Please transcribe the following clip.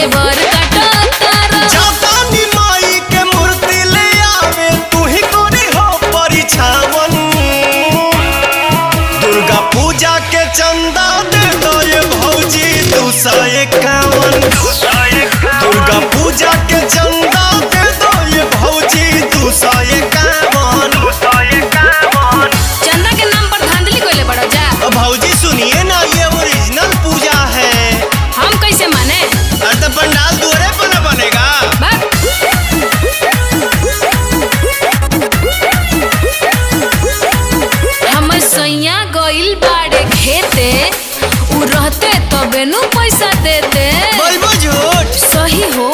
जेवर काटतारा। जातानी माई के मूर्ति ले आवे तू ही कोरी हो परिछावन। दुर्गा पूजा के चंदा दे दो ये भौजी 251। दुर्गा पूजा के चंदा दे दो ये भौजी 251। चंदा के नाम पर धांधली कोइले बड़ा जा। भौजी सुनिए ना, ये ओरिजिनल पूजा है। हम कैसे माने? अरे तो पंडाल दूरे पर न बनेगा। हमर सैया गइल बाड़े खेते, उ रहते तबे नु पैसा देते। बोलबो झूठ। सही हो